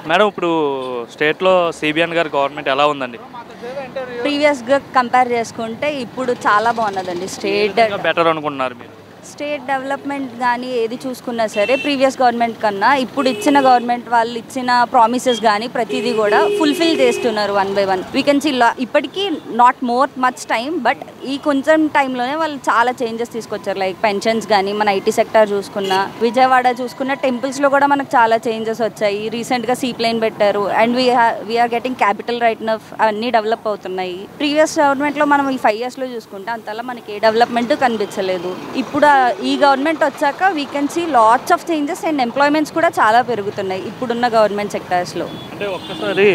Madam ఇప్పుడు స్టేట్లో CBN గారి గవర్నమెంట్ ఎలా ఉందండి? ప్రీవియస్గా కంపేర్ చేసుకుంటే ఇప్పుడు చాలా బాగున్నదండి. బెటర్ అనుకుంటున్నారు మీరు? స్టేట్ డెవలప్మెంట్ కానీ ఏది చూసుకున్నా సరే ప్రీవియస్ గవర్నమెంట్ కన్నా ఇప్పుడు ఇచ్చిన గవర్నమెంట్ వాళ్ళు ఇచ్చిన ప్రామిసెస్ కానీ ప్రతిదీ కూడా ఫుల్ఫిల్ చేస్తున్నారు one by one. We can see ఇప్పటికీ నాట్ మచ్ టైం, బట్ ఈ కొంచెం టైంలోనే వాళ్ళు చాలా చేంజెస్ తీసుకొచ్చారు. లైక్ పెన్షన్స్ కానీ, మన ఐటీ సెక్టర్ చూసుకున్నా, విజయవాడ చూసుకున్న టెంపుల్స్లో కూడా మనకు చాలా చేంజెస్ వచ్చాయి. రీసెంట్గా సీ ప్లేన్ పెట్టారు and we are getting capital right enough, అన్నీ డెవలప్ అవుతున్నాయి. ప్రీవియస్ గవర్నమెంట్లో మనం ఈ 5 yearsలో చూసుకుంటే అంతలా మనకి ఏ డెవలప్మెంట్ కనిపించలేదు. ఇప్పుడు ఈ గవర్నమెంట్ వచ్చాక we can see lots of changes and employments కూడా చాలా పెరుగుతున్నాయి ఇప్పుడున్న గవర్నమెంట్ సెక్టర్స్లో. అంటే ఒక్కసారి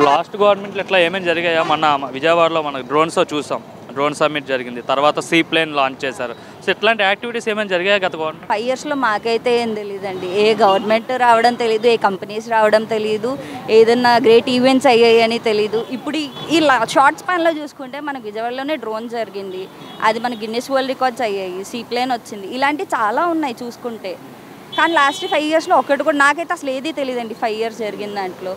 లాస్ట్ గవర్నమెంట్లో ఎట్లా ఏమేమి జరిగాయా? మన విజయవాడలో మన డ్రోన్స్ చూసాం, డ్రోన్ సమ్మిట్ జరిగింది, తర్వాత సీ ప్లేన్ లాంచ్ చేశారు. సో ఇట్లాంటి యాక్టివిటీస్ ఏమైనా జరిగాయి గత గవర్నమెంట్? 5 yearsలో మాకైతే ఏం తెలియదండి. ఏ గవర్నమెంట్ రావడం తెలియదు, ఏ కంపెనీస్ రావడం తెలియదు, ఏదన్నా గ్రేట్ ఈవెంట్స్ అయ్యాయి అని తెలియదు. ఇప్పుడు ఈ షార్ట్ స్పాన్లో చూసుకుంటే మనకు విజయవాడలోనే డ్రోన్ జరిగింది, అది మన గిన్నెస్ వరల్డ్ రికార్డ్స్ అయ్యాయి, సీ ప్లేన్ వచ్చింది, ఇలాంటివి చాలా ఉన్నాయి చూసుకుంటే. కానీ లాస్ట్ 5 yearsలో ఒక్కటి కూడా నాకైతే అసలు ఏదీ తెలియదండి 5 years జరిగిన దాంట్లో.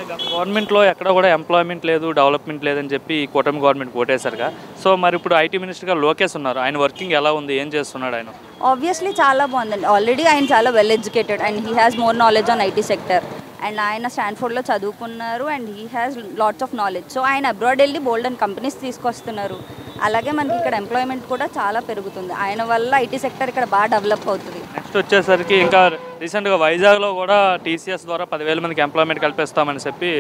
గవర్నమెంట్లో ఎక్కడ కూడా ఎంప్లాయ్మెంట్ లేదు, డెవలప్మెంట్ లేదని చెప్పి ఈ కూటమి గవర్నమెంట్ ఓటేశారుగా. సో మరి ఇప్పుడు ఐటీ మినిస్టర్గా లోకేష్ ఉన్నారు, ఆయన వర్కింగ్ ఎలా ఉంది, ఏం చేస్తున్నాడు ఆయన? ఆబ్వియస్లీ చాలా బాగుందండి. ఆల్రెడీ ఆయన చాలా well educated and he has more knowledge on IT sector. And ఆయన స్టాన్ఫోర్డ్లో చదువుకున్నారు and he has lots of knowledge. So ఆయన అబ్రాడ్ వెళ్ళి బోల్డ్ అండ్ కంపెనీస్ తీసుకొస్తున్నారు. అలాగే మనకి ఇక్కడ ఎంప్లాయ్మెంట్ కూడా చాలా పెరుగుతుంది. ఆయన వల్ల ఐటీ సెక్టర్ ఇక్కడ బాగా డెవలప్ అవుతుంది. నెక్స్ట్ వచ్చేసరికి ఇంకా రీసెంట్గా వైజాగ్లో కూడా టీసీఎస్ ద్వారా 10,000 మందికి ఎంప్లాయ్మెంట్ కల్పిస్తామని చెప్పి